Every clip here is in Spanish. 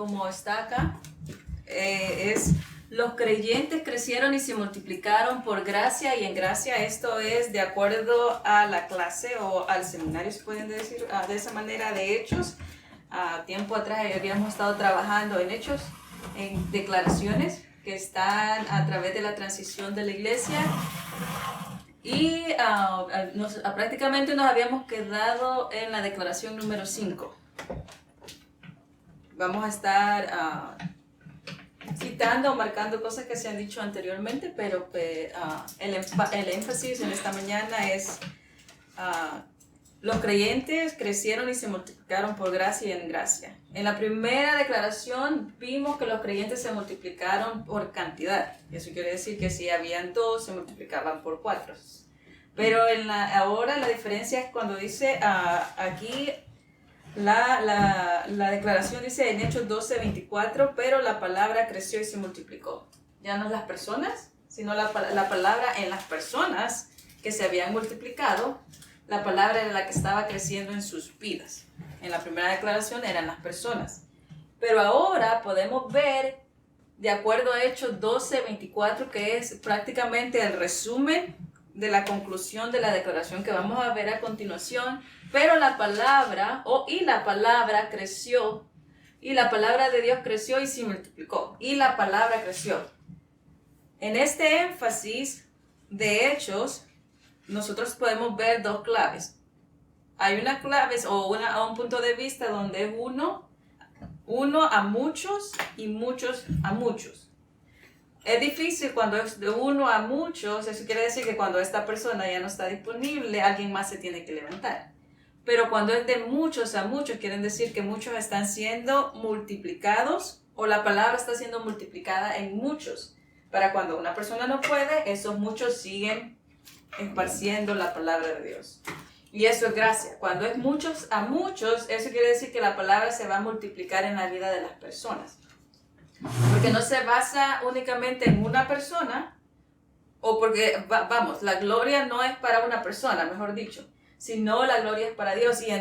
como está acá, es los creyentes crecieron y se multiplicaron por gracia y en gracia. Esto es de acuerdo a la clase o al seminario, se pueden decir de esa manera, de Hechos. Tiempo atrás habíamos estado trabajando en Hechos, en declaraciones que están a través de la transición de la iglesia. Y prácticamente nos habíamos quedado en la declaración número 5. Vamos a estar citando o marcando cosas que se han dicho anteriormente, pero el énfasis en esta mañana es los creyentes crecieron y se multiplicaron por gracia y en gracia. En la primera declaración vimos que los creyentes se multiplicaron por cantidad. Eso quiere decir que si habían 2, se multiplicaban por 4. Pero ahora la diferencia es cuando dice aquí, la declaración dice en Hechos 12:24, pero la palabra creció y se multiplicó. Ya no las personas, sino la palabra en las personas que se habían multiplicado. La palabra era la que estaba creciendo en sus vidas. En la primera declaración eran las personas. Pero ahora podemos ver, de acuerdo a Hechos 12:24, que es prácticamente el resumen de la conclusión de la declaración que vamos a ver a continuación. Pero la palabra, y la palabra creció, y la palabra de Dios creció y se multiplicó, y la palabra creció. En este énfasis de Hechos, nosotros podemos ver 2 claves. Hay una clave o un punto de vista donde es uno a muchos y muchos a muchos. Es difícil cuando es de uno a muchos. Eso quiere decir que cuando esta persona ya no está disponible, alguien más se tiene que levantar. Pero cuando es de muchos a muchos, quieren decir que muchos están siendo multiplicados o la palabra está siendo multiplicada en muchos. Para cuando una persona no puede, esos muchos siguen esparciendo la palabra de Dios. Y eso es gracia. Cuando es muchos a muchos, eso quiere decir que la palabra se va a multiplicar en la vida de las personas. Porque no se basa únicamente en una persona, o porque, la gloria no es para una persona, mejor dicho, sino la gloria es para Dios. Y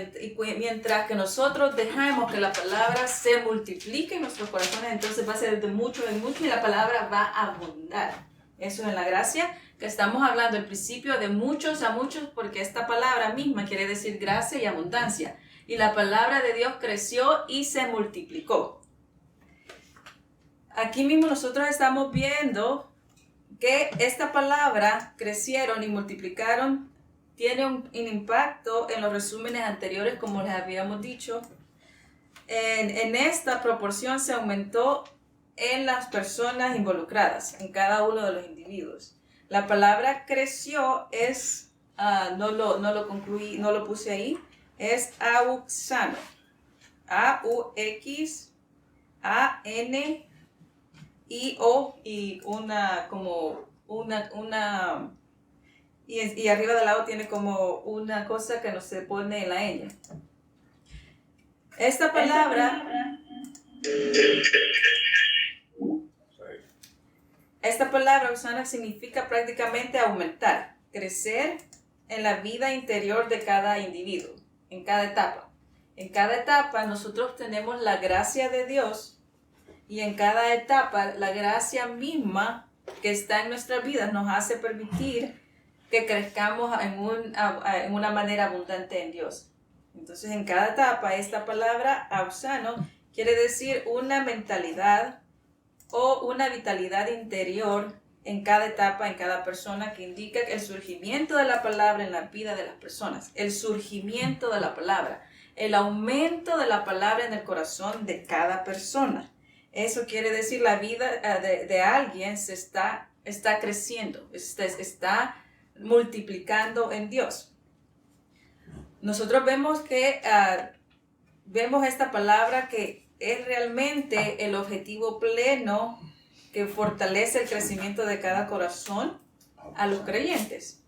mientras que nosotros dejamos que la palabra se multiplique en nuestros corazones, entonces va a ser de mucho en mucho y la palabra va a abundar. Eso es en la gracia, que estamos hablando al principio de muchos a muchos, porque esta palabra misma quiere decir gracia y abundancia. Y la palabra de Dios creció y se multiplicó. Aquí mismo nosotros estamos viendo que esta palabra crecieron y multiplicaron, tiene un impacto en los resúmenes anteriores, como les habíamos dicho. En esta proporción se aumentó en las personas involucradas, en cada uno de los individuos. La palabra creció es, no lo concluí, no lo puse ahí, es auxano. A-U-X-A-N-I-O y y arriba del lado tiene como una cosa que no se pone en la ñ. Esta palabra usana significa prácticamente aumentar, crecer en la vida interior de cada individuo, en cada etapa. En cada etapa nosotros tenemos la gracia de Dios y en cada etapa la gracia misma que está en nuestras vidas nos hace permitir que crezcamos en una manera abundante en Dios. Entonces en cada etapa esta palabra ausano quiere decir una mentalidad o una vitalidad interior en cada etapa, en cada persona, que indica el surgimiento de la palabra en la vida de las personas, el surgimiento de la palabra, el aumento de la palabra en el corazón de cada persona. Eso quiere decir la vida de alguien se está creciendo, está multiplicando en Dios. Nosotros vemos que vemos esta palabra que es realmente el objetivo pleno que fortalece el crecimiento de cada corazón a los creyentes.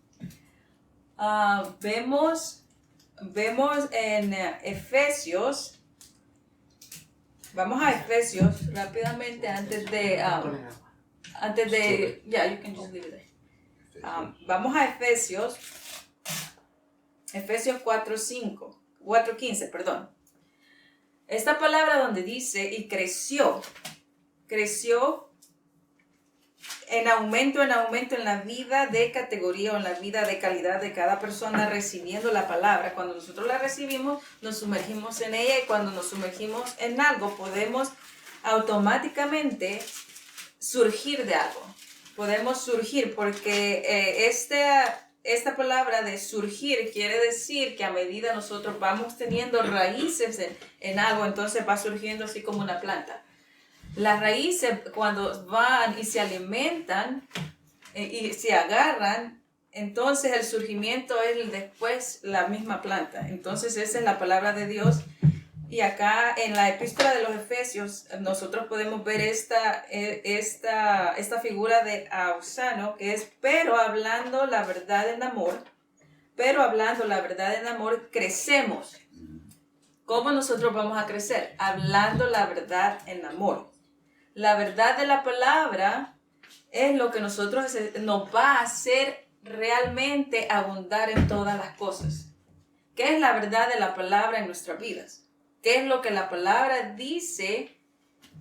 Vemos en Efesios, vamos a Efesios rápidamente antes de you can just leave it there. Vamos a Efesios 4:15, perdón. Esta palabra donde dice y creció en aumento en la vida de categoría o en la vida de calidad de cada persona recibiendo la palabra. Cuando nosotros la recibimos, nos sumergimos en ella, y cuando nos sumergimos en algo, podemos automáticamente surgir de algo. Podemos surgir porque esta palabra de surgir quiere decir que a medida nosotros vamos teniendo raíces en algo, entonces va surgiendo así como una planta. Las raíces, cuando van y se alimentan y se agarran, entonces el surgimiento es después la misma planta. Entonces esa es la palabra de Dios. Y acá en la epístola de los Efesios nosotros podemos ver esta figura de Ausano, que es pero hablando la verdad en amor, crecemos. ¿Cómo nosotros vamos a crecer? Hablando la verdad en amor. La verdad de la palabra es lo que nos va a hacer realmente abundar en todas las cosas. ¿Qué es la verdad de la palabra en nuestras vidas? ¿Qué es lo que la palabra dice?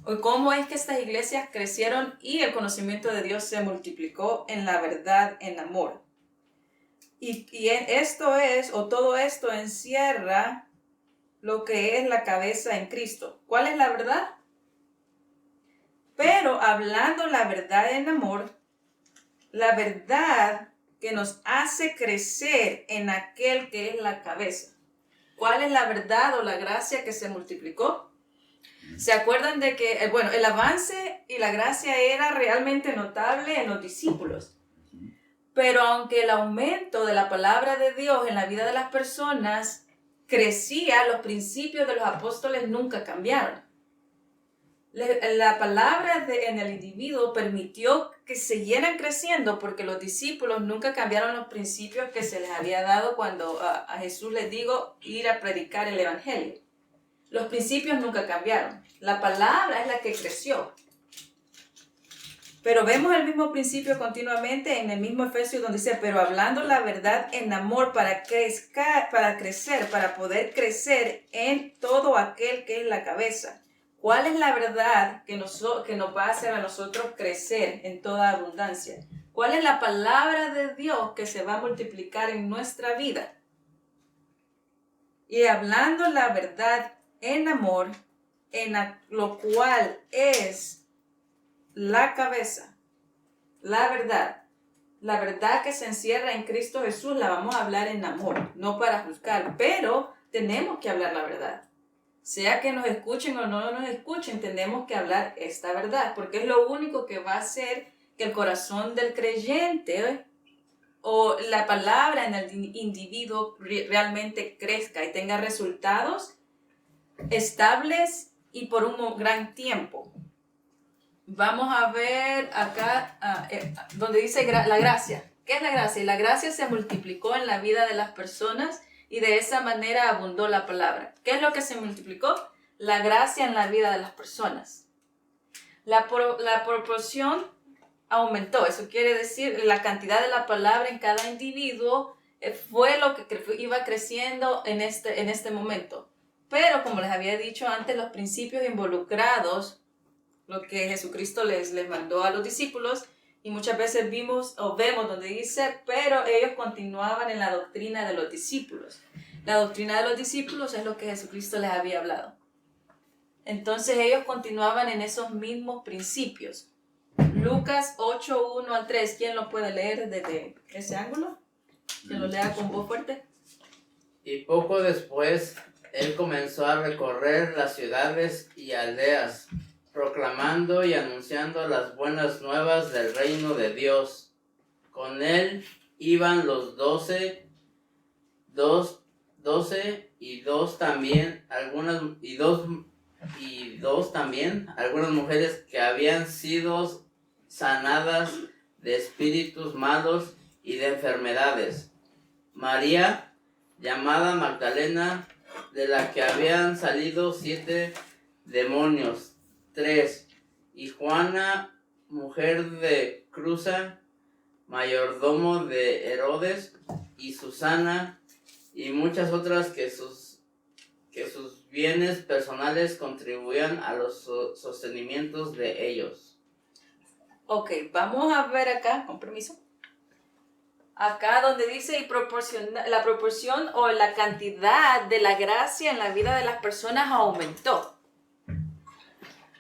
¿O cómo es que estas iglesias crecieron y el conocimiento de Dios se multiplicó en la verdad, en amor? Y todo esto encierra lo que es la cabeza en Cristo. ¿Cuál es la verdad? Pero hablando la verdad en amor, la verdad que nos hace crecer en aquel que es la cabeza. ¿Cuál es la verdad o la gracia que se multiplicó? ¿Se acuerdan de que, el avance y la gracia era realmente notable en los discípulos? Pero aunque el aumento de la palabra de Dios en la vida de las personas crecía, los principios de los apóstoles nunca cambiaron. La palabra en el individuo permitió que siguieran creciendo porque los discípulos nunca cambiaron los principios que se les había dado cuando a Jesús les dijo ir a predicar el evangelio. Los principios nunca cambiaron. La palabra es la que creció. Pero vemos el mismo principio continuamente en el mismo Efesios donde dice, pero hablando la verdad en amor para crecer, para poder crecer en todo aquel que es la cabeza. ¿Cuál es la verdad que nos va a hacer a nosotros crecer en toda abundancia? ¿Cuál es la palabra de Dios que se va a multiplicar en nuestra vida? Y hablando la verdad en amor, lo cual es la cabeza, la verdad que se encierra en Cristo Jesús, la vamos a hablar en amor, no para juzgar, pero tenemos que hablar la verdad. Sea que nos escuchen o no nos escuchen, tenemos que hablar esta verdad, porque es lo único que va a hacer que el corazón del creyente o la palabra en el individuo realmente crezca y tenga resultados estables y por un gran tiempo. Vamos a ver acá donde dice la gracia. ¿Qué es la gracia? La gracia se multiplicó en la vida de las personas y de esa manera abundó la palabra. ¿Qué es lo que se multiplicó? La gracia en la vida de las personas. La proporción aumentó. Eso quiere decir la cantidad de la palabra en cada individuo fue lo que iba creciendo en este momento. Pero como les había dicho antes, los principios involucrados, lo que Jesucristo les mandó a los discípulos, y muchas veces vemos donde dice, pero ellos continuaban en la doctrina de los discípulos. La doctrina de los discípulos es lo que Jesucristo les había hablado. Entonces ellos continuaban en esos mismos principios. Lucas 8, 1 al 3, ¿quién lo puede leer desde ese ángulo? Que lo lea con voz fuerte. Y poco después, él comenzó a recorrer las ciudades y aldeas, proclamando y anunciando las buenas nuevas del reino de Dios. Con él iban los 12 y dos también algunas mujeres que habían sido sanadas de espíritus malos y de enfermedades. María, llamada Magdalena, de la que habían salido 7 demonios, 3, y Juana, mujer de Cuza, mayordomo de Herodes, y Susana, y muchas otras que sus que sus bienes personales contribuyan a los sostenimientos de ellos. Ok, vamos a ver acá, con permiso. Acá donde dice la proporción o la cantidad de la gracia en la vida de las personas aumentó.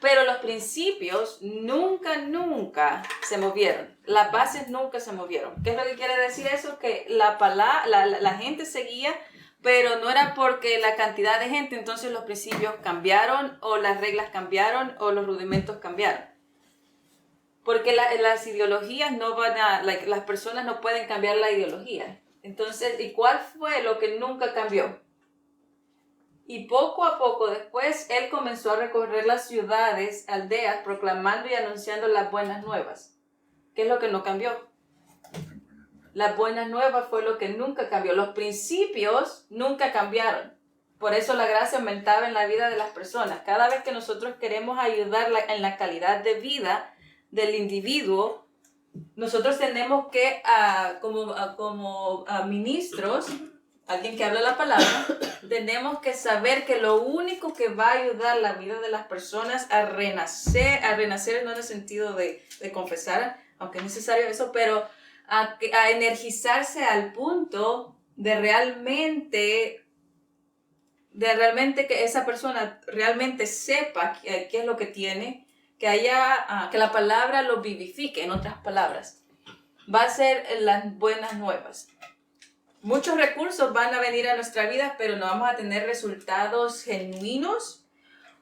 Pero los principios nunca se movieron. Las bases nunca se movieron. ¿Qué es lo que quiere decir eso? Que la gente seguía, pero no era porque la cantidad de gente, entonces los principios cambiaron, o las reglas cambiaron, o los rudimentos cambiaron. Porque las ideologías no van a, las personas no pueden cambiar la ideología. Entonces, ¿y cuál fue lo que nunca cambió? Y poco a poco después, él comenzó a recorrer las ciudades, aldeas, proclamando y anunciando las buenas nuevas. ¿Qué es lo que no cambió? Las buenas nuevas fue lo que nunca cambió. Los principios nunca cambiaron. Por eso la gracia aumentaba en la vida de las personas. Cada vez que nosotros queremos ayudar en la calidad de vida del individuo, nosotros tenemos que, como ministros, alguien que habla la palabra, tenemos que saber que lo único que va a ayudar la vida de las personas a renacer no en el sentido de confesar, aunque es necesario eso, pero a energizarse al punto de realmente que esa persona realmente sepa qué es lo que tiene, que la palabra lo vivifique, en otras palabras. Va a ser las buenas nuevas. Muchos recursos van a venir a nuestra vida, pero no vamos a tener resultados genuinos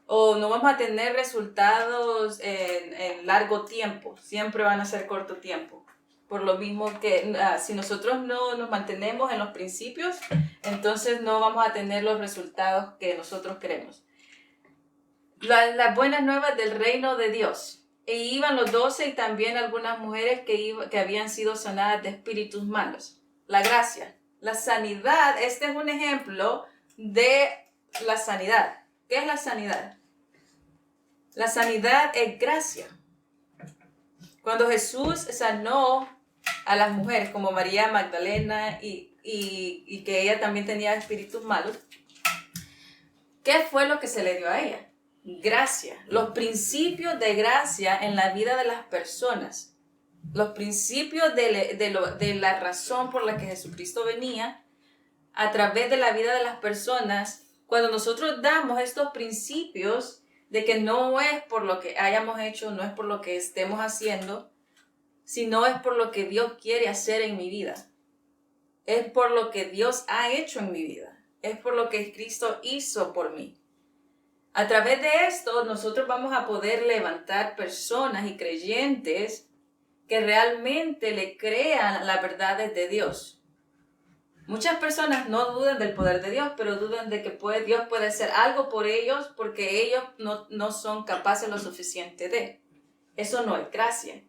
o no vamos a tener resultados en largo tiempo. Siempre van a ser corto tiempo. Por lo mismo que si nosotros no nos mantenemos en los principios, entonces no vamos a tener los resultados que nosotros queremos. Las buenas nuevas del reino de Dios. E iban los 12 y también algunas mujeres que habían sido sanadas de espíritus malos. La gracia. La sanidad, este es un ejemplo de la sanidad. ¿Qué es la sanidad? La sanidad es gracia. Cuando Jesús sanó a las mujeres como María Magdalena y que ella también tenía espíritus malos, ¿qué fue lo que se le dio a ella? Gracia. Los principios de gracia en la vida de las personas. Los principios de la razón por la que Jesucristo venía a través de la vida de las personas. Cuando nosotros damos estos principios de que no es por lo que hayamos hecho, no es por lo que estemos haciendo, sino es por lo que Dios quiere hacer en mi vida. Es por lo que Dios ha hecho en mi vida. Es por lo que Cristo hizo por mí. A través de esto, nosotros vamos a poder levantar personas y creyentes que realmente le crean las verdades de Dios. Muchas personas no dudan del poder de Dios, pero dudan de que Dios puede hacer algo por ellos porque ellos no son capaces lo suficiente de. Eso no es gracia.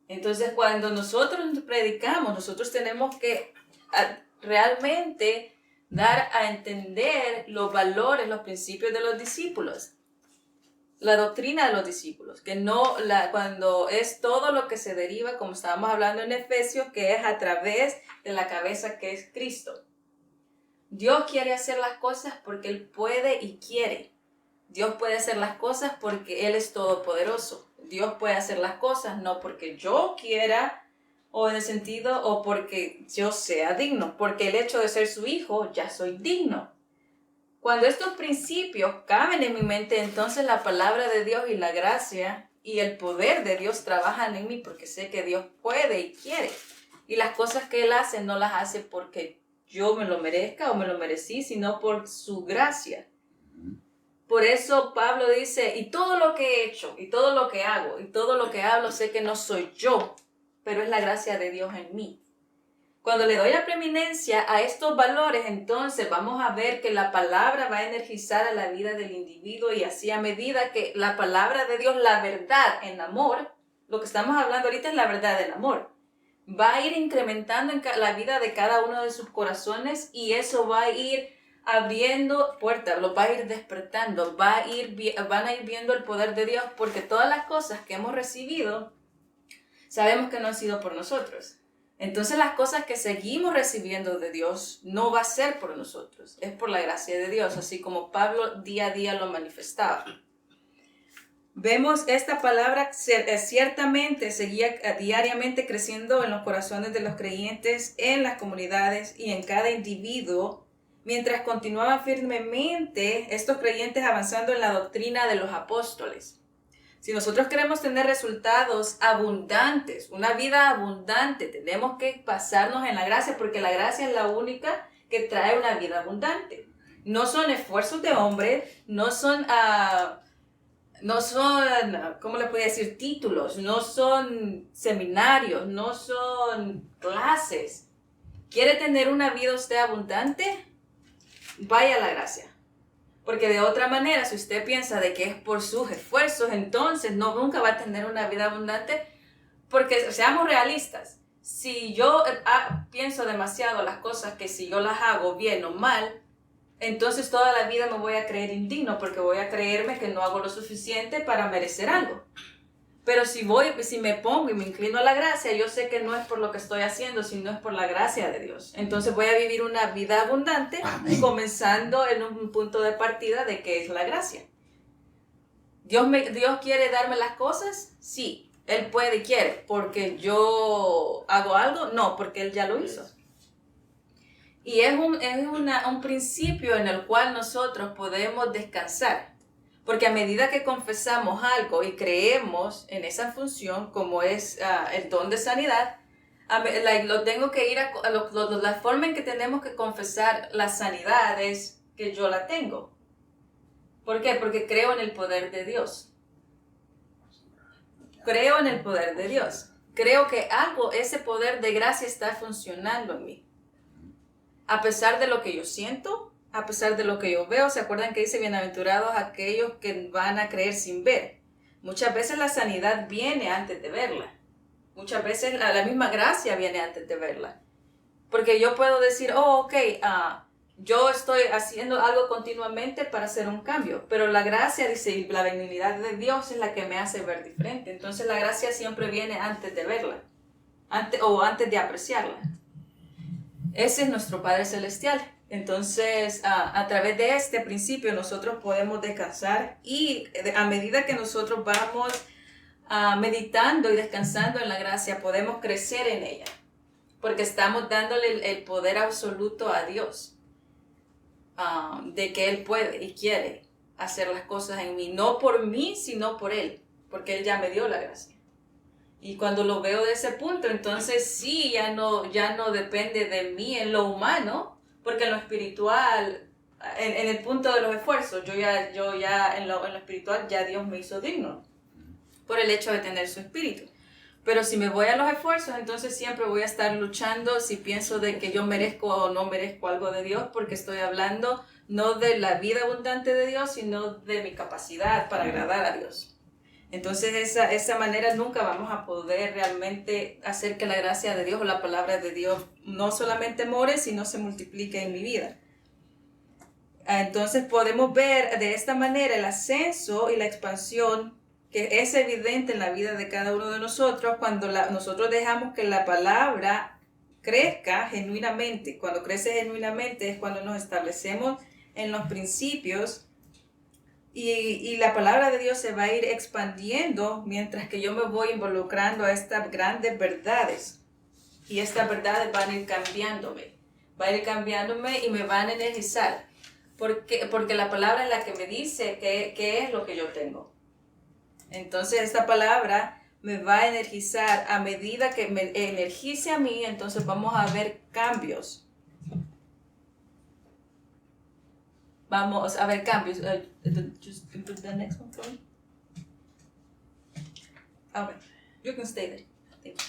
Entonces, cuando nosotros predicamos, nosotros tenemos que realmente dar a entender los valores, los principios de los discípulos. La doctrina de los discípulos, que cuando es todo lo que se deriva, como estábamos hablando en Efesios, que es a través de la cabeza que es Cristo. Dios quiere hacer las cosas porque Él puede y quiere. Dios puede hacer las cosas porque Él es todopoderoso. Dios puede hacer las cosas no porque yo quiera o en el sentido o porque yo sea digno, porque el hecho de ser su hijo ya soy digno. Cuando estos principios caben en mi mente, entonces la palabra de Dios y la gracia y el poder de Dios trabajan en mí porque sé que Dios puede y quiere. Y las cosas que Él hace no las hace porque yo me lo merezca o me lo merecí, sino por su gracia. Por eso Pablo dice, y todo lo que he hecho, y todo lo que hago, y todo lo que hablo, sé que no soy yo, pero es la gracia de Dios en mí. Cuando le doy la preeminencia a estos valores, entonces vamos a ver que la palabra va a energizar a la vida del individuo y así a medida que la palabra de Dios, la verdad en amor, lo que estamos hablando ahorita es la verdad del amor, va a ir incrementando en la vida de cada uno de sus corazones y eso va a ir abriendo puertas, lo va a ir despertando, van a ir viendo el poder de Dios porque todas las cosas que hemos recibido sabemos que no han sido por nosotros. Entonces las cosas que seguimos recibiendo de Dios no va a ser por nosotros, es por la gracia de Dios, así como Pablo día a día lo manifestaba. Vemos esta palabra ciertamente seguía diariamente creciendo en los corazones de los creyentes, en las comunidades y en cada individuo, mientras continuaban firmemente estos creyentes avanzando en la doctrina de los apóstoles. Si nosotros queremos tener resultados abundantes, una vida abundante, tenemos que basarnos en la gracia, porque la gracia es la única que trae una vida abundante. No son esfuerzos de hombre, no son, ¿cómo le puedo decir? Títulos, no son seminarios, no son clases. ¿Quiere tener una vida usted abundante? Vaya a la gracia. Porque de otra manera, si usted piensa de que es por sus esfuerzos, entonces nunca va a tener una vida abundante. Porque seamos realistas, si yo pienso demasiado las cosas que si yo las hago bien o mal, entonces toda la vida me voy a creer indigno porque voy a creerme que no hago lo suficiente para merecer algo. Pero si me pongo y me inclino a la gracia, yo sé que no es por lo que estoy haciendo, sino es por la gracia de Dios. Entonces voy a vivir una vida abundante, comenzando en un punto de partida de que es la gracia. ¿Dios quiere darme las cosas? Sí, Él puede y quiere. ¿Porque yo hago algo? No, porque Él ya lo hizo. Y es un principio en el cual nosotros podemos descansar. Porque a medida que confesamos algo y creemos en esa función, como es el don de sanidad, lo tengo que ir la forma en que tenemos que confesar la sanidad es que yo la tengo. ¿Por qué? Porque creo en el poder de Dios. Creo en el poder de Dios. Creo que ese poder de gracia está funcionando en mí. A pesar de lo que yo siento, a pesar de lo que yo veo. ¿Se acuerdan que dice bienaventurados aquellos que van a creer sin ver? Muchas veces la sanidad viene antes de verla. Muchas veces la misma gracia viene antes de verla. Porque yo puedo decir, yo estoy haciendo algo continuamente para hacer un cambio. Pero la gracia, dice, y la benignidad de Dios es la que me hace ver diferente. Entonces la gracia siempre viene antes de verla. Antes de apreciarla. Ese es nuestro Padre Celestial. Entonces, a través de este principio nosotros podemos descansar y a medida que nosotros vamos meditando y descansando en la gracia, podemos crecer en ella, porque estamos dándole el poder absoluto a Dios, de que Él puede y quiere hacer las cosas en mí, no por mí, sino por Él, porque Él ya me dio la gracia. Y cuando lo veo de ese punto, entonces sí, ya no depende de mí en lo humano, porque en lo espiritual, en el punto de los esfuerzos, yo ya en lo espiritual ya Dios me hizo digno por el hecho de tener su espíritu. Pero si me voy a los esfuerzos, entonces siempre voy a estar luchando si pienso de que yo merezco o no merezco algo de Dios, porque estoy hablando no de la vida abundante de Dios, sino de mi capacidad para agradar a Dios. Entonces, esa manera nunca vamos a poder realmente hacer que la gracia de Dios o la palabra de Dios no solamente more, sino se multiplique en mi vida. Entonces, podemos ver de esta manera el ascenso y la expansión que es evidente en la vida de cada uno de nosotros cuando nosotros dejamos que la palabra crezca genuinamente. Cuando crece genuinamente es cuando nos establecemos en los principios. Y la palabra de Dios se va a ir expandiendo mientras que yo me voy involucrando a estas grandes verdades. Y estas verdades van a ir cambiándome. Y me van a energizar. Porque la palabra es la que me dice qué es lo que yo tengo. Entonces esta palabra me va a energizar. A medida que me energice a mí, entonces vamos a ver cambios. Vamos a ver cambios. Just put the next one for me. Okay, you can stay there. Thank you.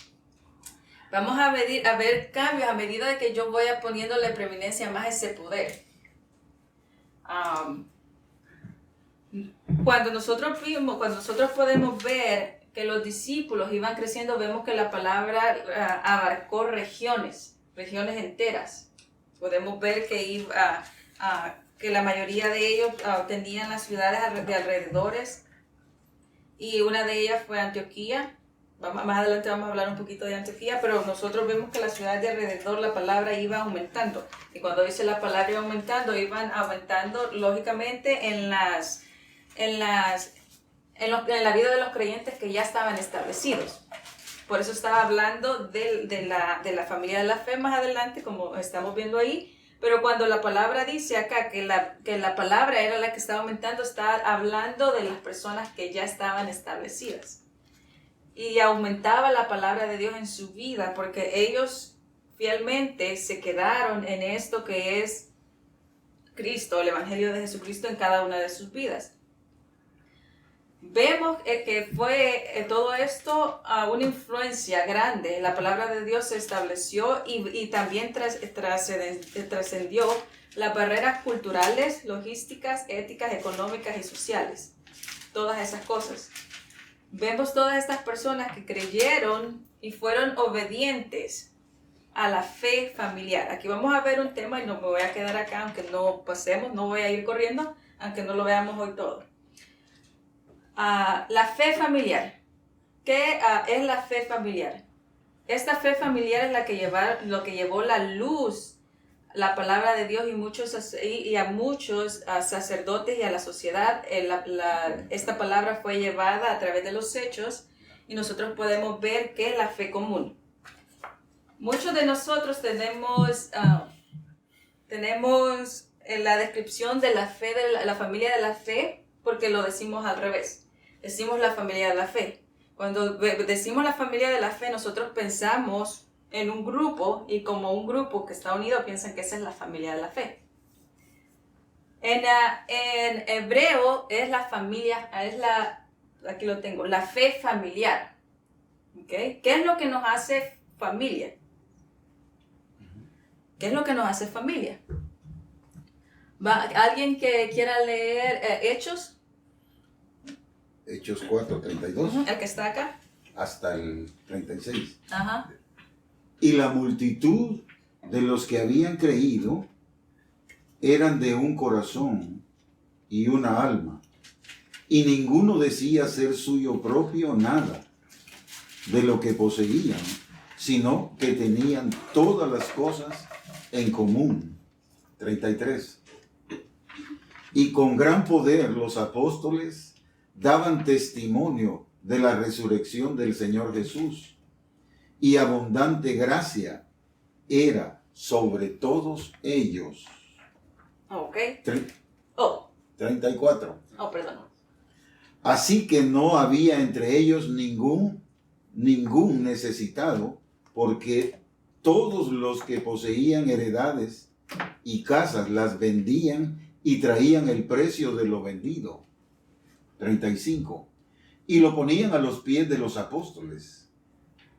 Vamos a ver cambios a medida de que yo voy poniéndole preeminencia más a ese poder. Cuando nosotros podemos ver que los discípulos iban creciendo, vemos que la palabra abarcó regiones enteras. Podemos ver que que la mayoría de ellos tenían las ciudades de alrededores, y una de ellas fue Antioquía, más adelante vamos a hablar un poquito de Antioquía, pero nosotros vemos que la ciudad de alrededor, la palabra iba aumentando. Y cuando dice la palabra iba aumentando, iban aumentando lógicamente en la vida de los creyentes que ya estaban establecidos. Por eso estaba hablando de la familia de la fe más adelante, como estamos viendo ahí. Pero cuando la palabra dice acá que la palabra era la que estaba aumentando, está hablando de las personas que ya estaban establecidas. Y aumentaba la palabra de Dios en su vida porque ellos fielmente se quedaron en esto que es Cristo, el Evangelio de Jesucristo en cada una de sus vidas. Vemos que fue todo esto una influencia grande. La palabra de Dios se estableció y también trascendió las barreras culturales, logísticas, éticas, económicas y sociales. Todas esas cosas. Vemos todas estas personas que creyeron y fueron obedientes a la fe familiar. Aquí vamos a ver un tema y no me voy a quedar acá, aunque no pasemos, no voy a ir corriendo, aunque no lo veamos hoy todo. La fe familiar. ¿Qué es la fe familiar? Esta fe familiar es lo que llevó la luz, la palabra de Dios y a muchos sacerdotes y a la sociedad. Esta palabra fue llevada a través de los hechos y nosotros podemos ver que es la fe común. Muchos de nosotros tenemos la descripción de la fe, de la familia de la fe, porque lo decimos al revés. Decimos la familia de la fe. Cuando decimos la familia de la fe, nosotros pensamos en un grupo, y como un grupo que está unido piensan que esa es la familia de la fe. En hebreo es la familia, aquí lo tengo, la fe familiar. ¿Okay? ¿Qué es lo que nos hace familia? ¿Qué es lo que nos hace familia? ¿Alguien que quiera leer Hechos? Hechos 4:32. El que está acá. Hasta el 36. Ajá. Y la multitud de los que habían creído eran de un corazón y una alma, y ninguno decía ser suyo propio nada de lo que poseían, sino que tenían todas las cosas en común. 33. Y con gran poder los apóstoles daban testimonio de la resurrección del Señor Jesús, y abundante gracia era sobre todos ellos. Ok. 34. Perdón. Así que no había entre ellos ningún necesitado, porque todos los que poseían heredades y casas las vendían y traían el precio de lo vendido. 35. Y lo ponían a los pies de los apóstoles,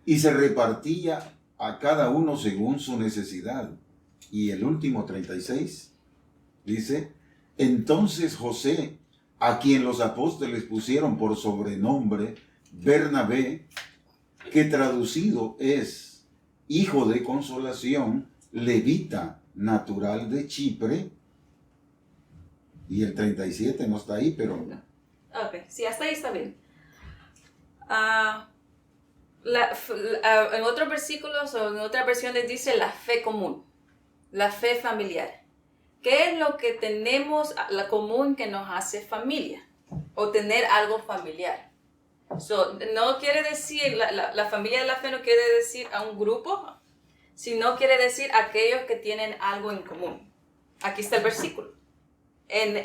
y se repartía a cada uno según su necesidad. Y el último, 36, dice: entonces José, a quien los apóstoles pusieron por sobrenombre Bernabé, que traducido es hijo de consolación, levita, natural de Chipre. Y el 37 no está ahí, pero... Ok, sí, hasta ahí está bien. En otros versículos o en otras versiones dice la fe común, la fe familiar. ¿Qué es lo que tenemos la común que nos hace familia? O tener algo familiar. No quiere decir, la familia de la fe no quiere decir a un grupo, sino quiere decir aquellos que tienen algo en común. Aquí está el versículo. En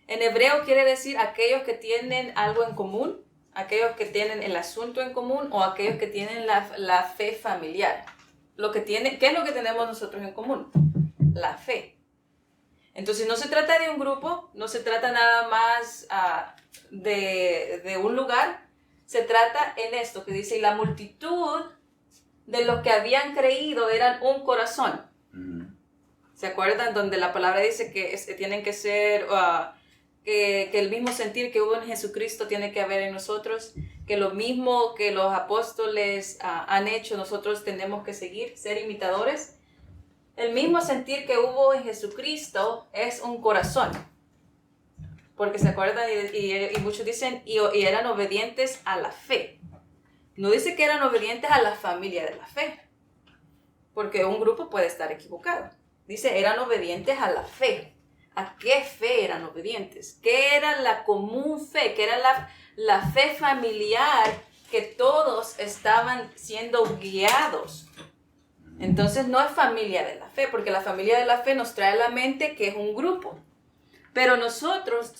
hebreo quiere decir aquellos que tienen algo en común, aquellos que tienen el asunto en común o aquellos que tienen la fe familiar. ¿Qué es lo que tenemos nosotros en común? La fe. Entonces no se trata de un grupo, no se trata nada más de un lugar, se trata en esto que dice: y la multitud de los que habían creído eran un corazón. ¿Se acuerdan? Donde la palabra dice que tienen que ser... Que el mismo sentir que hubo en Jesucristo tiene que haber en nosotros, que lo mismo que los apóstoles han hecho, nosotros tenemos que seguir, ser imitadores. El mismo sentir que hubo en Jesucristo es un corazón. Porque se acuerdan y muchos dicen, y eran obedientes a la fe. No dice que eran obedientes a la familia de la fe, porque un grupo puede estar equivocado. Dice, eran obedientes a la fe. ¿A qué fe eran obedientes? ¿Qué era la común fe? ¿Qué era la fe familiar que todos estaban siendo guiados? Entonces no es familia de la fe, porque la familia de la fe nos trae a la mente que es un grupo. Pero nosotros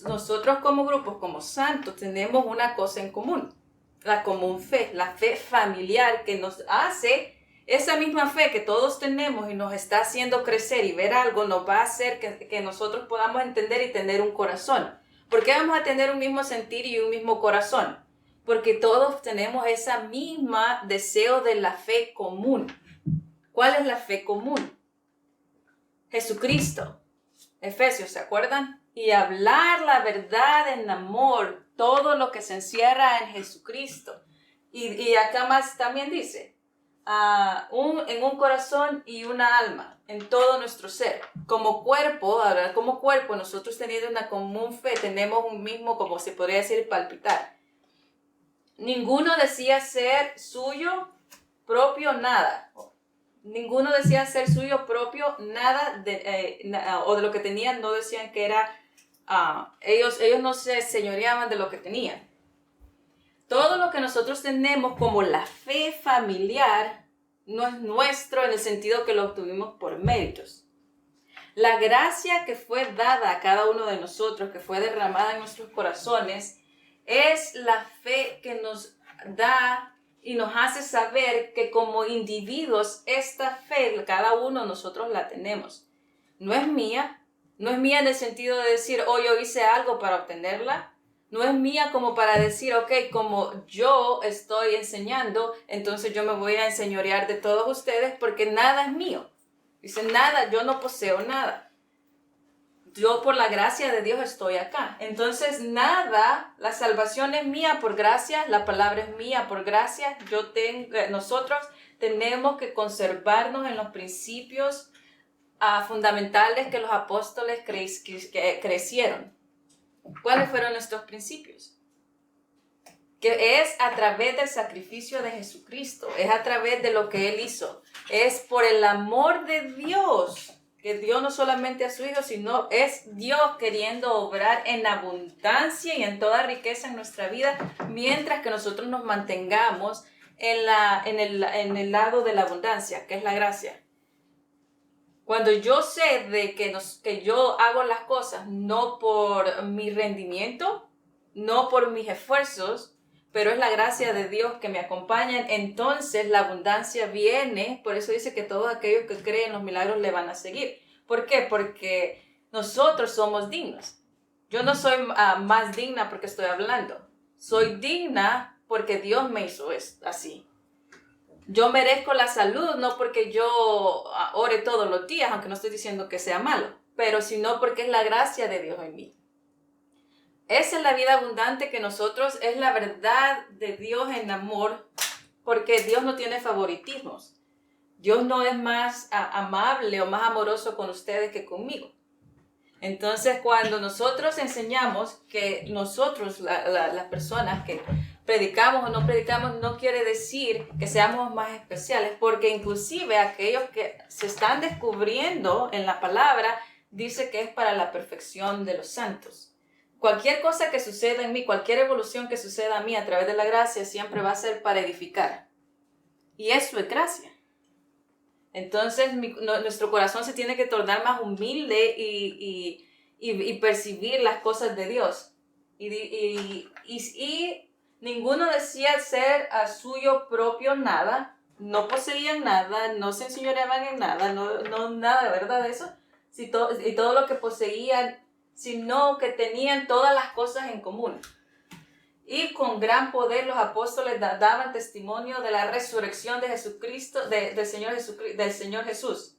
como grupos, como santos, tenemos una cosa en común. La común fe, la fe familiar que nos hace, esa misma fe que todos tenemos y nos está haciendo crecer y ver algo, nos va a hacer que nosotros podamos entender y tener un corazón. ¿Por qué vamos a tener un mismo sentir y un mismo corazón? Porque todos tenemos esa misma deseo de la fe común. ¿Cuál es la fe común? Jesucristo. Efesios, ¿se acuerdan? Y hablar la verdad en amor, todo lo que se encierra en Jesucristo. Y acá más también dice, en un corazón y una alma, en todo nuestro ser. Como cuerpo, nosotros teniendo una común fe, tenemos un mismo, como se podría decir, palpitar. Ninguno decía ser suyo propio nada. Ninguno decía ser suyo propio nada, o de lo que tenían, no decían que era, ellos no se señoreaban de lo que tenían. Todo lo que nosotros tenemos como la fe familiar no es nuestro en el sentido que lo obtuvimos por méritos. La gracia que fue dada a cada uno de nosotros, que fue derramada en nuestros corazones, es la fe que nos da y nos hace saber que como individuos esta fe, cada uno de nosotros la tenemos. No es mía en el sentido de decir, oh, yo hice algo para obtenerla. No es mía como para decir, ok, como yo estoy enseñando, entonces yo me voy a enseñorear de todos ustedes porque nada es mío. Dice, nada, yo no poseo nada. Yo por la gracia de Dios estoy acá. Entonces nada, la salvación es mía por gracia, la palabra es mía por gracia. Nosotros tenemos que conservarnos en los principios fundamentales que los apóstoles crecieron. ¿Cuáles fueron nuestros principios? Que es a través del sacrificio de Jesucristo, es a través de lo que Él hizo, es por el amor de Dios que dio no solamente a su Hijo, sino es Dios queriendo obrar en abundancia y en toda riqueza en nuestra vida, mientras que nosotros nos mantengamos en el lado de la abundancia, que es la gracia. Cuando yo sé de que yo hago las cosas no por mi rendimiento, no por mis esfuerzos, pero es la gracia de Dios que me acompaña, entonces la abundancia viene. Por eso dice que todos aquellos que creen en los milagros le van a seguir. ¿Por qué? Porque nosotros somos dignos. Yo no soy más digna porque estoy hablando. Soy digna porque Dios me hizo así. Yo merezco la salud no porque yo ore todos los días, aunque no estoy diciendo que sea malo, pero sino porque es la gracia de Dios en mí. Esa es la vida abundante que nosotros, es la verdad de Dios en amor, porque Dios no tiene favoritismos. Dios no es más amable o más amoroso con ustedes que conmigo. Entonces, cuando nosotros enseñamos que nosotros, las personas que predicamos o no predicamos, no quiere decir que seamos más especiales, porque inclusive aquellos que se están descubriendo en la palabra, dice que es para la perfección de los santos. Cualquier cosa que suceda en mí, cualquier evolución que suceda a mí a través de la gracia, siempre va a ser para edificar. Y eso es gracia. Entonces, nuestro corazón se tiene que tornar más humilde y percibir las cosas de Dios. Y ninguno decía ser a suyo propio nada, no poseían nada, no se enseñoreaban en nada, no nada, ¿verdad? Eso. Y todo lo que poseían, sino que tenían todas las cosas en común. Y con gran poder los apóstoles daban testimonio de la resurrección de Jesucristo, del Señor Jesús.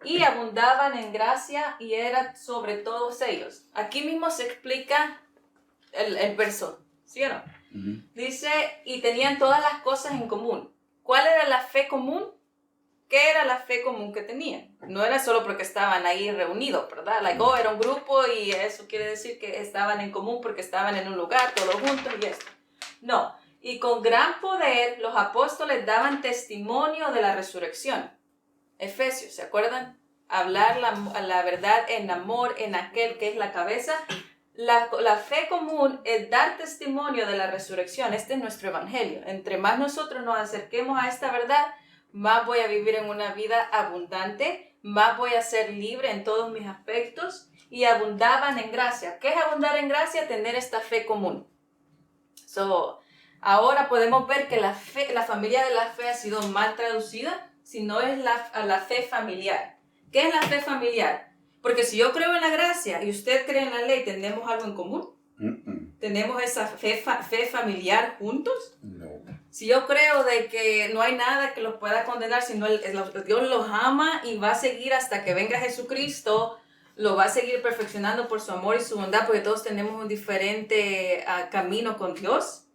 Y abundaban en gracia y era sobre todos ellos. Aquí mismo se explica el verso, ¿sí o no? Uh-huh. Dice, y tenían todas las cosas en común. ¿Cuál era la fe común? ¿Qué era la fe común que tenían? No era solo porque estaban ahí reunidos, ¿verdad? Era un grupo y eso quiere decir que estaban en común porque estaban en un lugar todos juntos y esto. No, y con gran poder los apóstoles daban testimonio de la resurrección. Efesios, ¿se acuerdan? Hablar la verdad en amor, en aquel que es la cabeza. La fe común es dar testimonio de la resurrección. Este es nuestro evangelio. Entre más nosotros nos acerquemos a esta verdad, más voy a vivir en una vida abundante, más voy a ser libre en todos mis aspectos, y abundaban en gracia. ¿Qué es abundar en gracia? Tener esta fe común. Ahora podemos ver que la familia de la fe ha sido mal traducida, si no es la fe familiar. ¿Qué es la fe familiar? Porque si yo creo en la gracia y usted cree en la ley, ¿tenemos algo en común? ¿Tenemos esa fe familiar juntos? No. Si yo creo de que no hay nada que los pueda condenar, sino Dios los ama y va a seguir hasta que venga Jesucristo, lo va a seguir perfeccionando por su amor y su bondad, porque todos tenemos un diferente camino con Dios.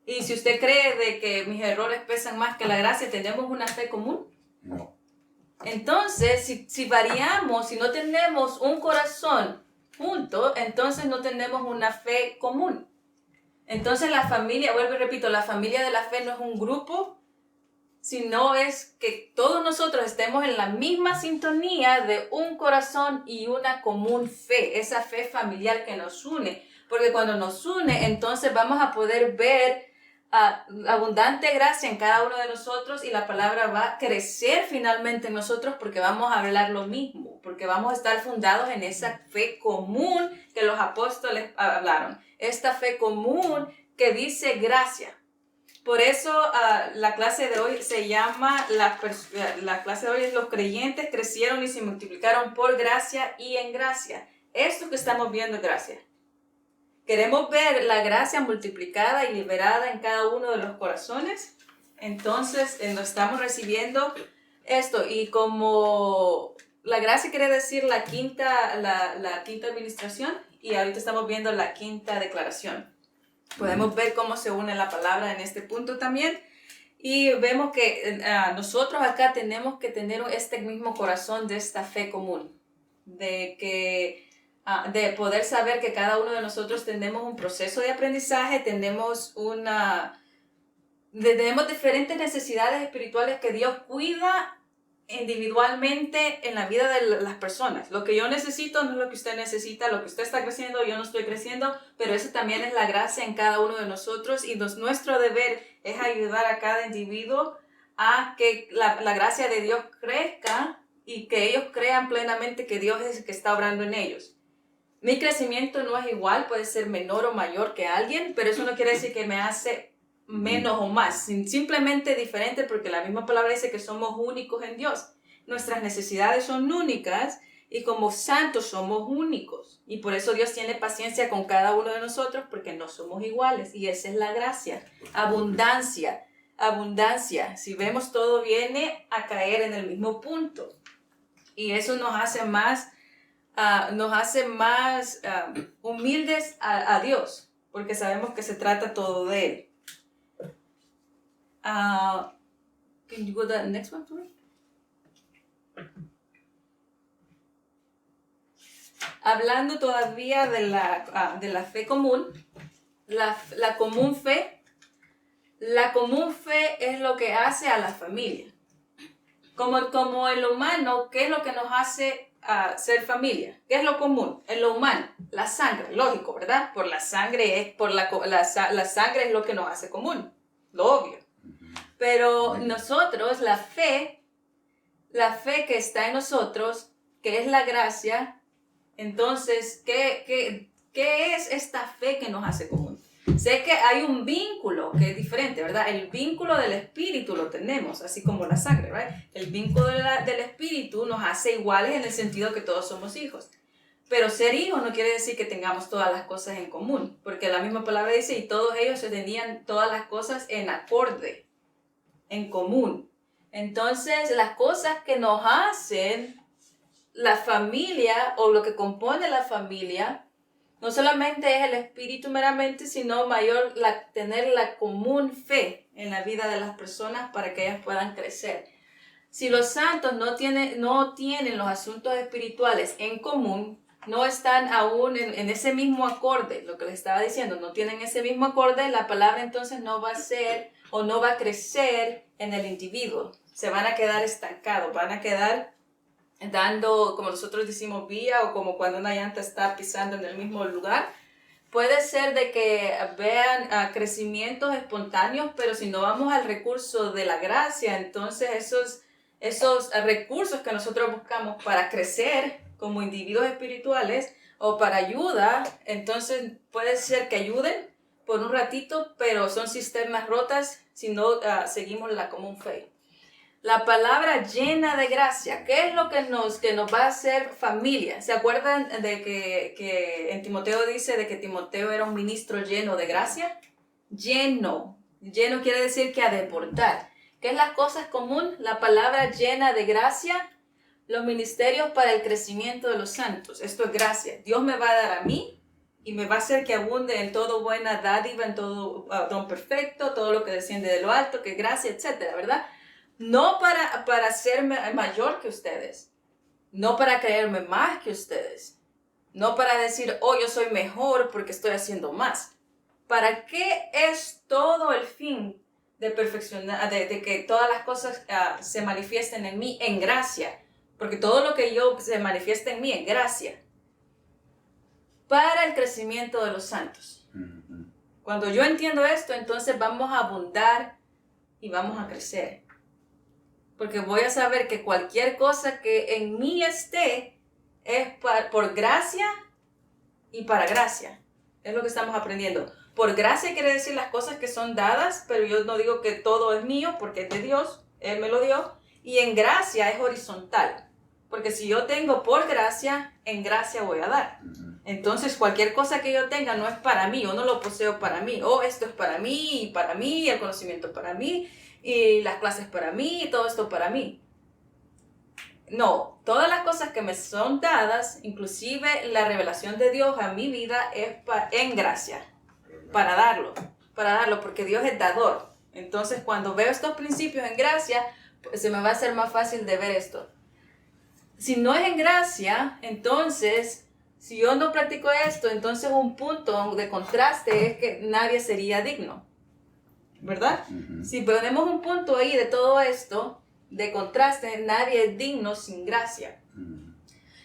Y si usted cree de que mis errores pesan más que la gracia, ¿tenemos una fe común? No. Entonces, si variamos, si no tenemos un corazón junto, entonces no tenemos una fe común. Entonces la familia, vuelvo y repito, la familia de la fe no es un grupo, sino es que todos nosotros estemos en la misma sintonía de un corazón y una común fe, esa fe familiar que nos une. Porque cuando nos une, entonces vamos a poder ver abundante gracia en cada uno de nosotros, y la palabra va a crecer finalmente en nosotros porque vamos a hablar lo mismo, porque vamos a estar fundados en esa fe común que los apóstoles hablaron, esta fe común que dice gracia. Por eso la clase de hoy se llama, la clase de hoy es los creyentes crecieron y se multiplicaron por gracia y en gracia. Esto que estamos viendo es gracia. Queremos ver la gracia multiplicada y liberada en cada uno de los corazones. Entonces, nos estamos recibiendo esto. Y como la gracia quiere decir la quinta administración, y ahorita estamos viendo la quinta declaración. Podemos ver cómo se une la palabra en este punto también. Y vemos que nosotros acá tenemos que tener este mismo corazón de esta fe común. De poder saber que cada uno de nosotros tenemos un proceso de aprendizaje, tenemos diferentes necesidades espirituales que Dios cuida individualmente en la vida de las personas. Lo que yo necesito no es lo que usted necesita, lo que usted está creciendo, yo no estoy creciendo, pero eso también es la gracia en cada uno de nosotros, y nuestro deber es ayudar a cada individuo a que la gracia de Dios crezca y que ellos crean plenamente que Dios es el que está obrando en ellos. Mi crecimiento no es igual, puede ser menor o mayor que alguien, pero eso no quiere decir que me hace menos o más, simplemente diferente, porque la misma palabra dice que somos únicos en Dios. Nuestras necesidades son únicas y como santos somos únicos. Y por eso Dios tiene paciencia con cada uno de nosotros, porque no somos iguales, y esa es la gracia. Abundancia, abundancia. Si vemos, todo viene a caer en el mismo punto. Y eso nos hace más humildes a Dios, porque sabemos que se trata todo de Él. Can you go to the next one for me? Hablando todavía de la fe común, la común fe es lo que hace a la familia. Como el humano, ¿qué es lo que nos hace ser familia? ¿Qué es lo común? En lo humano, la sangre, lógico, ¿verdad? Por la sangre la sangre es lo que nos hace común, lo obvio. Pero nosotros, la fe que está en nosotros, que es la gracia, entonces, ¿qué es esta fe que nos hace común? Sé que hay un vínculo que es diferente, ¿verdad? El vínculo del espíritu lo tenemos, así como la sangre, ¿right? El vínculo del espíritu nos hace iguales en el sentido que todos somos hijos. Pero ser hijos no quiere decir que tengamos todas las cosas en común, porque la misma palabra dice, y todos ellos se tenían todas las cosas en acorde, en común. Entonces, las cosas que nos hacen la familia, o lo que compone la familia, no solamente es el espíritu meramente, sino tener la común fe en la vida de las personas para que ellas puedan crecer. Si los santos no tienen los asuntos espirituales en común, no están aún en ese mismo acorde, lo que les estaba diciendo, no tienen ese mismo acorde, la palabra entonces no va a ser o no va a crecer en el individuo. Se van a quedar estancados, van a quedar dando, como nosotros decimos, vía, o como cuando una llanta está pisando en el mismo lugar. Puede ser de que vean crecimientos espontáneos, pero si no vamos al recurso de la gracia, entonces esos recursos que nosotros buscamos para crecer como individuos espirituales o para ayuda, entonces puede ser que ayuden por un ratito, pero son cisternas rotas si no seguimos la común fe. La palabra llena de gracia, ¿qué es lo que nos va a hacer familia? ¿Se acuerdan de que en Timoteo dice de que Timoteo era un ministro lleno de gracia? Lleno quiere decir que a deportar. ¿Qué es la cosa común? La palabra llena de gracia, los ministerios para el crecimiento de los santos. Esto es gracia. Dios me va a dar a mí y me va a hacer que abunde en todo buena dádiva, en todo don perfecto, todo lo que desciende de lo alto, que es gracia, etcétera, ¿verdad? No para ser mayor que ustedes, no para creerme más que ustedes, no para decir, oh, yo soy mejor porque estoy haciendo más. ¿Para qué es todo el fin de perfeccionar, de que todas las cosas se manifiesten en mí en gracia? Porque todo lo que se manifiesta en mí en gracia. Para el crecimiento de los santos. Cuando yo entiendo esto, entonces vamos a abundar y vamos a crecer. Porque voy a saber que cualquier cosa que en mí esté es por gracia y para gracia. Es lo que estamos aprendiendo. Por gracia quiere decir las cosas que son dadas, pero yo no digo que todo es mío porque es de Dios, Él me lo dio. Y en gracia es horizontal. Porque si yo tengo por gracia, en gracia voy a dar. Entonces cualquier cosa que yo tenga no es para mí, yo no lo poseo para mí. Oh, esto es para mí, el conocimiento para mí, y las clases para mí, y todo esto para mí. No, todas las cosas que me son dadas, inclusive la revelación de Dios a mi vida, es en gracia, para darlo, porque Dios es dador. Entonces cuando veo estos principios en gracia, pues se me va a hacer más fácil de ver esto. Si no es en gracia, entonces, si yo no practico esto, entonces un punto de contraste es que nadie sería digno. ¿Verdad? Si ponemos un punto ahí de todo esto, de contraste, nadie es digno sin gracia.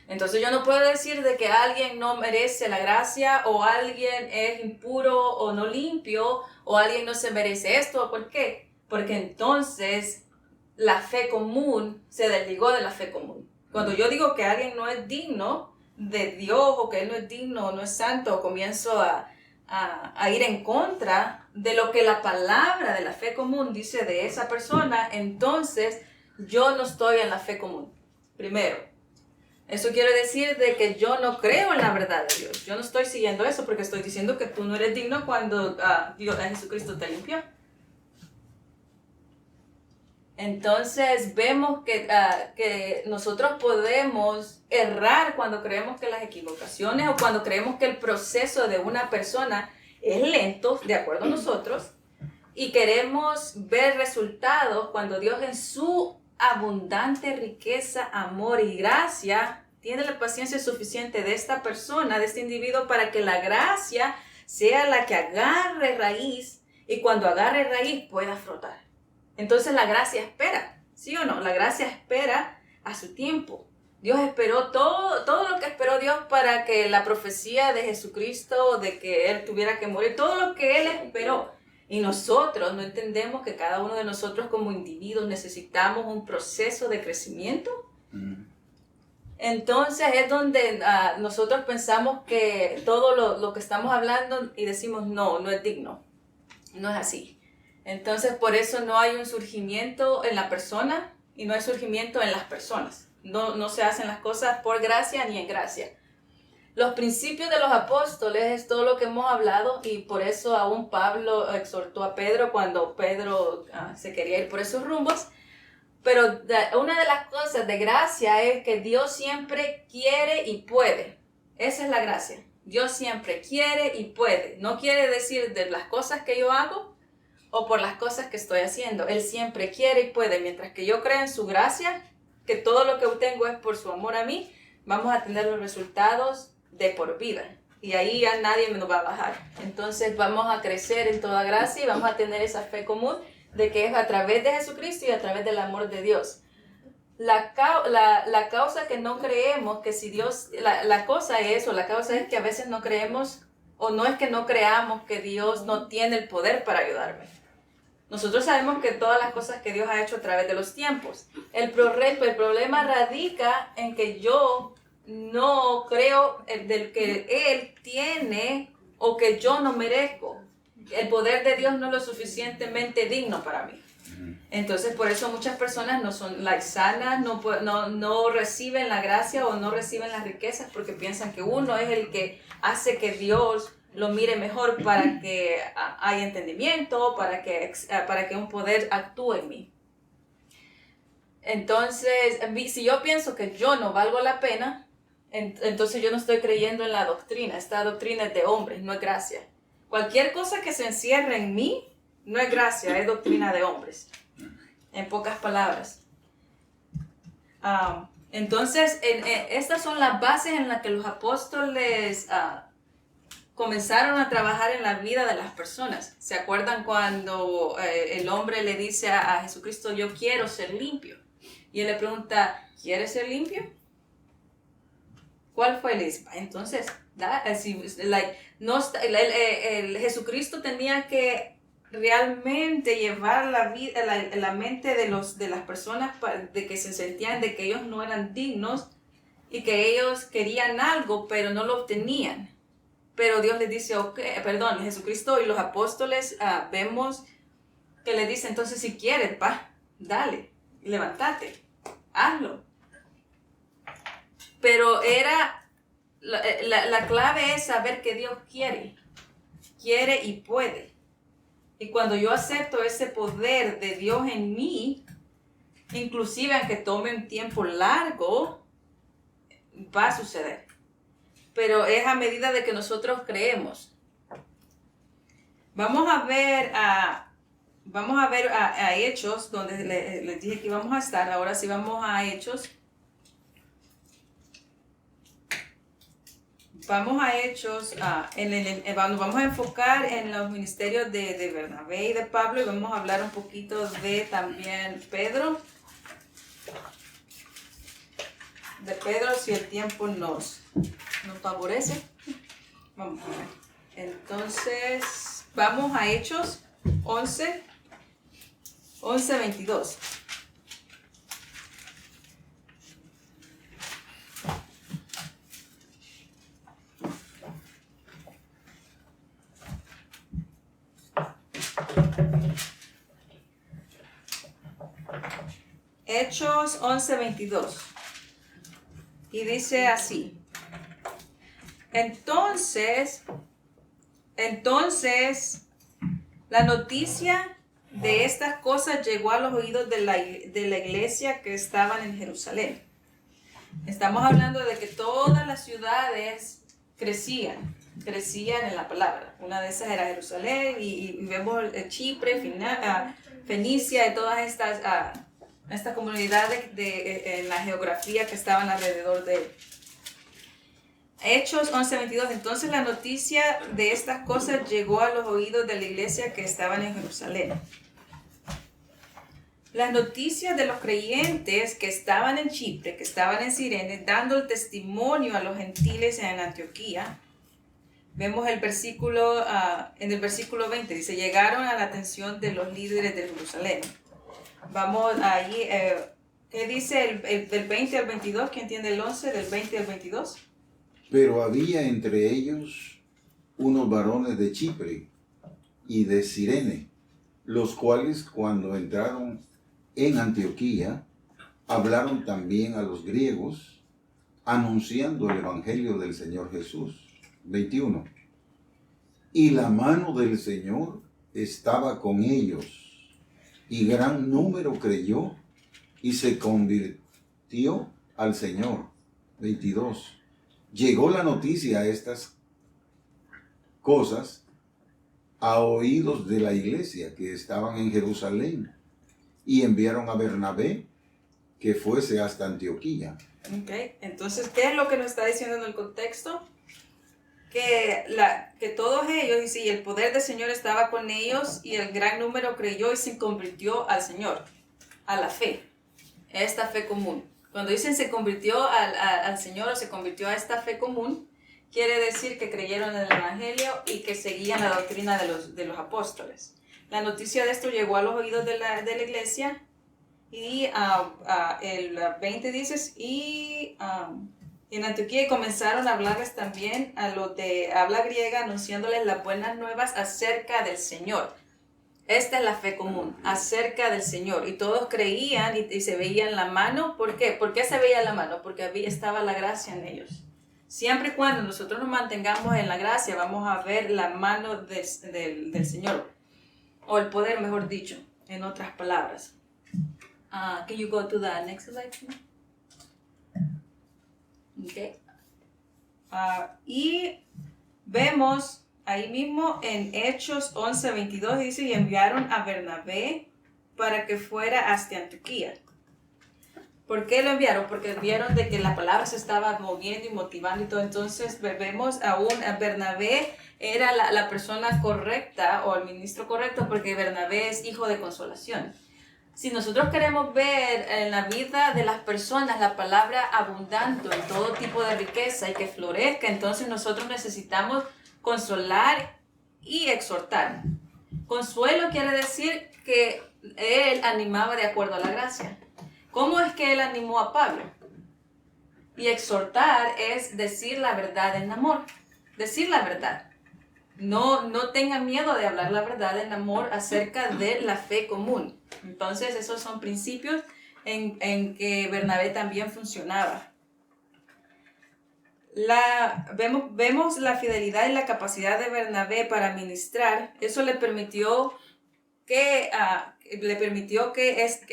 Entonces yo no puedo decir de que alguien no merece la gracia, o alguien es impuro o no limpio, o alguien no se merece esto. ¿Por qué? Porque entonces la fe común se desligó de la fe común. Cuando yo digo que alguien no es digno de Dios, o que él no es digno o no es santo, comienzo a ir en contra de lo que la palabra de la fe común dice de esa persona, entonces yo no estoy en la fe común. Primero, eso quiere decir de que yo no creo en la verdad de Dios. Yo no estoy siguiendo eso porque estoy diciendo que tú no eres digno cuando Jesucristo te limpió. Entonces vemos que nosotros podemos errar cuando creemos que las equivocaciones o cuando creemos que el proceso de una persona es lento, de acuerdo a nosotros, y queremos ver resultados cuando Dios en su abundante riqueza, amor y gracia tiene la paciencia suficiente de esta persona, de este individuo, para que la gracia sea la que agarre raíz, y cuando agarre raíz pueda frotar. Entonces la gracia espera, ¿sí o no? La gracia espera a su tiempo. Dios esperó todo lo que esperó Dios para que la profecía de Jesucristo, de que Él tuviera que morir, todo lo que Él esperó. Y nosotros no entendemos que cada uno de nosotros como individuos necesitamos un proceso de crecimiento. Entonces es donde nosotros pensamos que todo lo que estamos hablando y decimos no es digno. No es así. Entonces, por eso no hay un surgimiento en la persona y no hay surgimiento en las personas. No se hacen las cosas por gracia ni en gracia. Los principios de los apóstoles es todo lo que hemos hablado, y por eso aún Pablo exhortó a Pedro cuando Pedro se quería ir por esos rumbos. Pero una de las cosas de gracia es que Dios siempre quiere y puede. Esa es la gracia. Dios siempre quiere y puede. No quiere decir de las cosas que yo hago o por las cosas que estoy haciendo. Él siempre quiere y puede. Mientras que yo creo en su gracia, que todo lo que obtengo es por su amor a mí, vamos a tener los resultados de por vida. Y ahí ya nadie nos va a bajar. Entonces vamos a crecer en toda gracia y vamos a tener esa fe común de que es a través de Jesucristo y a través del amor de Dios. La causa que no creemos que si Dios, la causa es que a veces no creemos, o no es que no creamos que Dios no tiene el poder para ayudarme. Nosotros sabemos que todas las cosas que Dios ha hecho a través de los tiempos. El problema radica en que yo no creo del que Él tiene o que yo no merezco. El poder de Dios no es lo suficientemente digno para mí. Entonces, por eso muchas personas no son sanas, no reciben la gracia o no reciben las riquezas porque piensan que uno es el que hace que Dios lo mire mejor para que haya entendimiento, para que un poder actúe en mí. Entonces, si yo pienso que yo no valgo la pena, entonces yo no estoy creyendo en la doctrina. Esta doctrina es de hombres, no es gracia. Cualquier cosa que se encierre en mí no es gracia, es doctrina de hombres. En pocas palabras. Entonces, estas son las bases en las que los apóstoles comenzaron a trabajar en la vida de las personas. ¿Se acuerdan cuando el hombre le dice a Jesucristo, yo quiero ser limpio? Y él le pregunta, ¿quieres ser limpio? ¿Cuál fue el dice? Entonces, Jesucristo tenía que realmente llevar la mente de las personas de que se sentían de que ellos no eran dignos y que ellos querían algo, pero no lo obtenían. Pero Dios les dice, Jesucristo y los apóstoles vemos que le dice, entonces si quieres, dale, levántate, hazlo. Pero la clave es saber que Dios quiere y puede. Y cuando yo acepto ese poder de Dios en mí, inclusive aunque tome un tiempo largo, va a suceder. Pero es a medida de que nosotros creemos. Vamos a ver a Hechos, donde les dije que íbamos a estar. Ahora sí vamos a Hechos. Vamos a Hechos, vamos a enfocar en los ministerios de Bernabé y de Pablo y vamos a hablar un poquito de también Pedro. De Pedro, si el tiempo nos favorece. Vamos a ver. Entonces, vamos a Hechos 11:22. Hechos 11:22. Y dice así. Entonces, la noticia de estas cosas llegó a los oídos de la iglesia que estaban en Jerusalén. Estamos hablando de que todas las ciudades crecían en la palabra. Una de esas era Jerusalén y vemos Chipre, Fenicia y todas estas comunidades en la geografía que estaban alrededor de él. Hechos 11:22. Entonces la noticia de estas cosas llegó a los oídos de la iglesia que estaban en Jerusalén. Las noticias de los creyentes que estaban en Chipre, que estaban en Cirene, dando el testimonio a los gentiles en Antioquía. Vemos en el versículo 20, dice, llegaron a la atención de los líderes de Jerusalén. Vamos ahí, ¿qué dice del 20 al 22? ¿Quién entiende el 11 del 20 al 22? Pero había entre ellos unos varones de Chipre y de Cirene, los cuales cuando entraron en Antioquía, hablaron también a los griegos, anunciando el evangelio del Señor Jesús. 21. Y la mano del Señor estaba con ellos, y gran número creyó y se convirtió al Señor. 22. Llegó la noticia a estas cosas a oídos de la iglesia que estaban en Jerusalén, y enviaron a Bernabé que fuese hasta Antioquía. Ok, entonces, ¿qué es lo que nos está diciendo en el contexto? Que todos ellos, y el poder del Señor estaba con ellos, y el gran número creyó y se convirtió al Señor, a la fe, esta fe común. Cuando dicen se convirtió al Señor o se convirtió a esta fe común, quiere decir que creyeron en el Evangelio y que seguían la doctrina de los apóstoles. La noticia de esto llegó a los oídos de la iglesia, y el 20 dices, y en Antioquía comenzaron a hablarles también a los de habla griega, anunciándoles las buenas nuevas acerca del Señor. Esta es la fe común, acerca del Señor. Y todos creían y se veían la mano. ¿Por qué? ¿Por qué se veía la mano? Porque estaba la gracia en ellos. Siempre y cuando nosotros nos mantengamos en la gracia, vamos a ver la mano del Señor. O el poder, mejor dicho, en otras palabras. Can you go to the next slide? Okay. Y vemos ahí mismo en Hechos 11:22 dice, y enviaron a Bernabé para que fuera hasta Antioquía. ¿Por qué lo enviaron? Porque vieron de que la palabra se estaba moviendo y motivando y todo. Entonces vemos a Bernabé era la persona correcta o el ministro correcto, porque Bernabé es hijo de consolación. Si nosotros queremos ver en la vida de las personas la palabra abundando en todo tipo de riqueza y que florezca, entonces nosotros necesitamos consolar y exhortar. Consuelo quiere decir que él animaba de acuerdo a la gracia. ¿Cómo es que él animó a Pablo? Y exhortar es decir la verdad en amor. Decir la verdad. No tengan miedo de hablar la verdad en amor acerca de la fe común. Entonces, esos son principios en que Bernabé también funcionaba. Vemos la fidelidad y la capacidad de Bernabé para ministrar. Eso le permitió que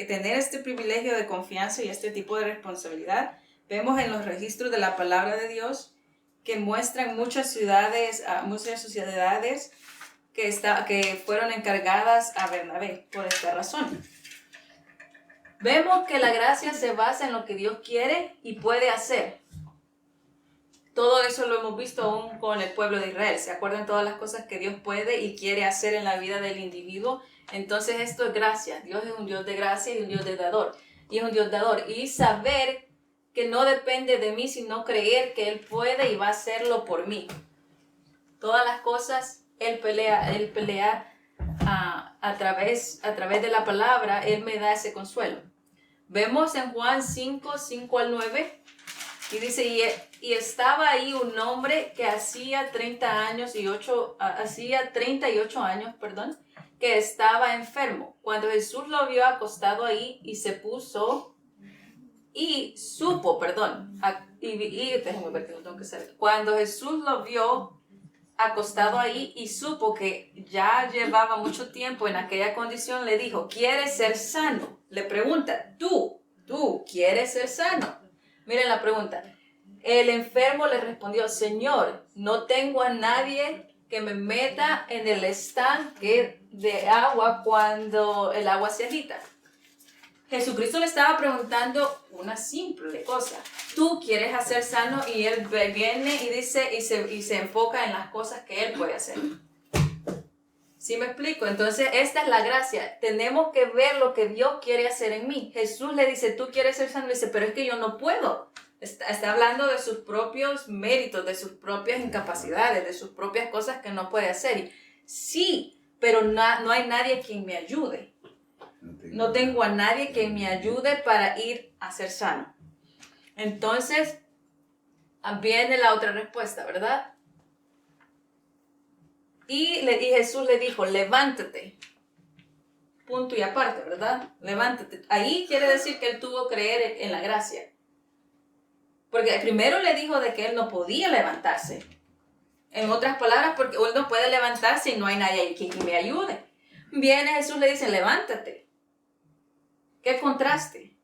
tener este privilegio de confianza y este tipo de responsabilidad. Vemos en los registros de la palabra de Dios que muestran muchas sociedades que fueron encargadas a Bernabé por esta razón. Vemos que la gracia se basa en lo que Dios quiere y puede hacer. Todo eso lo hemos visto aún con el pueblo de Israel. ¿Se acuerdan todas las cosas que Dios puede y quiere hacer en la vida del individuo? Entonces esto es gracia. Dios es un Dios de gracia y un Dios de dador. Y es un Dios dador. Y saber que no depende de mí, sino creer que Él puede y va a hacerlo por mí. Todas las cosas Él pelea a través de la palabra. Él me da ese consuelo. Vemos en Juan 5:5-9, y dice, y estaba ahí un hombre que hacía 38 años, que estaba enfermo. Cuando Jesús lo vio acostado ahí Cuando Jesús lo vio acostado ahí y supo que ya llevaba mucho tiempo en aquella condición, le dijo, ¿quieres ser sano? Le pregunta, ¿tú quieres ser sano? Miren la pregunta. El enfermo le respondió, Señor, no tengo a nadie que me meta en el estanque de agua cuando el agua se agita. Jesucristo le estaba preguntando una simple cosa. Tú quieres hacer sano, y él viene y dice y se enfoca en las cosas que él puede hacer. ¿Sí me explico? Entonces esta es la gracia. Tenemos que ver lo que Dios quiere hacer en mí. Jesús le dice, tú quieres ser sano, le dice, pero es que yo no puedo. Está hablando de sus propios méritos, de sus propias incapacidades, de sus propias cosas que no puede hacer. Y sí, pero no hay nadie quien me ayude. No tengo a nadie que me ayude para ir a ser sano. Entonces, viene la otra respuesta, ¿verdad? Y Jesús le dijo, levántate. Punto y aparte, ¿verdad? Levántate. Ahí quiere decir que él tuvo que creer en la gracia. Porque primero le dijo de que él no podía levantarse. En otras palabras, porque él no puede levantarse y no hay nadie que me ayude. Viene Jesús, le dice, levántate. ¿Qué contraste?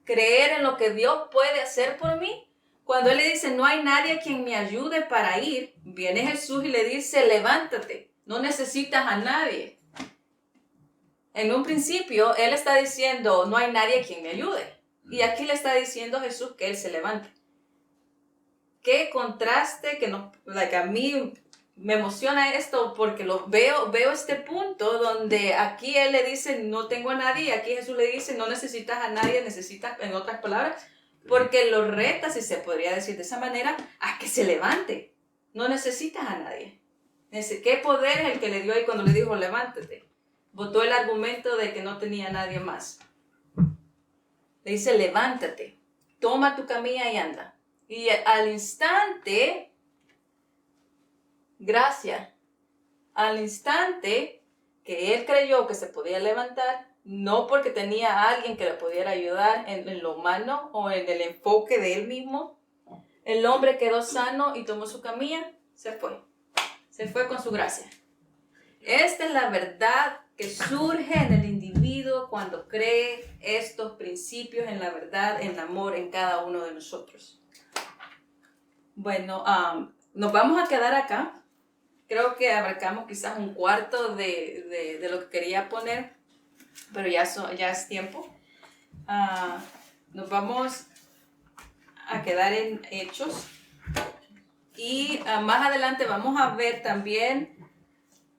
Creer en lo que Dios puede hacer por mí. Cuando él le dice, no hay nadie quien me ayude para ir, viene Jesús y le dice, levántate. No necesitas a nadie. En un principio, él está diciendo, no hay nadie quien me ayude. Y aquí le está diciendo Jesús que él se levante. Qué contraste que no, a mí me emociona esto porque veo este punto donde aquí él le dice no tengo a nadie, y aquí Jesús le dice no necesitas a nadie, necesitas, en otras palabras, porque lo reta, si se podría decir de esa manera, a que se levante. No necesitas a nadie. ¿Qué poder es el que le dio ahí cuando le dijo levántate? Votó el argumento de que no tenía a nadie más. Le dice levántate, toma tu camilla y anda. Y al instante, gracias, al instante que él creyó que se podía levantar, no porque tenía a alguien que le pudiera ayudar en lo humano o en el enfoque de él mismo, el hombre quedó sano y tomó su camilla, se fue con su gracia. Esta es la verdad que surge en el individuo cuando cree estos principios en la verdad, en el amor en cada uno de nosotros. Bueno, nos vamos a quedar acá. Creo que abarcamos quizás un cuarto de lo que quería poner, pero ya es tiempo. Nos vamos a quedar en Hechos y más adelante vamos a ver también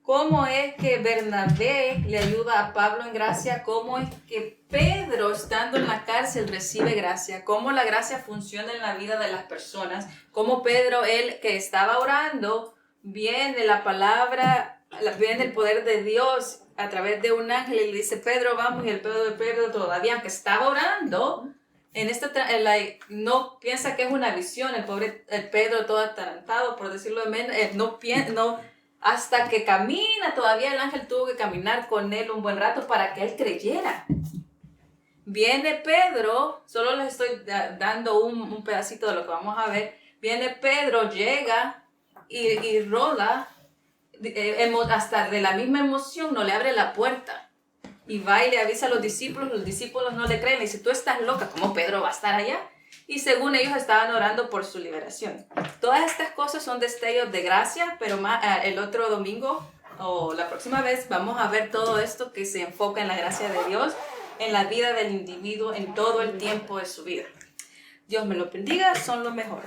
cómo es que Bernabé le ayuda a Pablo en gracia, cómo es que Pedro, estando en la cárcel, recibe gracia, cómo la gracia funciona en la vida de las personas, cómo Pedro, él que estaba orando, viene la palabra, viene el poder de Dios a través de un ángel y le dice, Pedro, vamos, y el Pedro todavía, aunque estaba orando, no piensa que es una visión, el Pedro todo atarantado, por decirlo de menos, hasta que camina, todavía el ángel tuvo que caminar con él un buen rato para que él creyera. Viene Pedro, solo les estoy dando un pedacito de lo que vamos a ver. Viene Pedro, llega y rola, hasta de la misma emoción no le abre la puerta. Y va y le avisa a los discípulos no le creen, le dice, tú estás loca, ¿cómo Pedro va a estar allá? Y según ellos estaban orando por su liberación. Todas estas cosas son destellos de gracia, pero el otro domingo o la próxima vez vamos a ver todo esto que se enfoca en la gracia de Dios, en la vida del individuo, en todo el tiempo de su vida. Dios me lo bendiga, son lo mejor.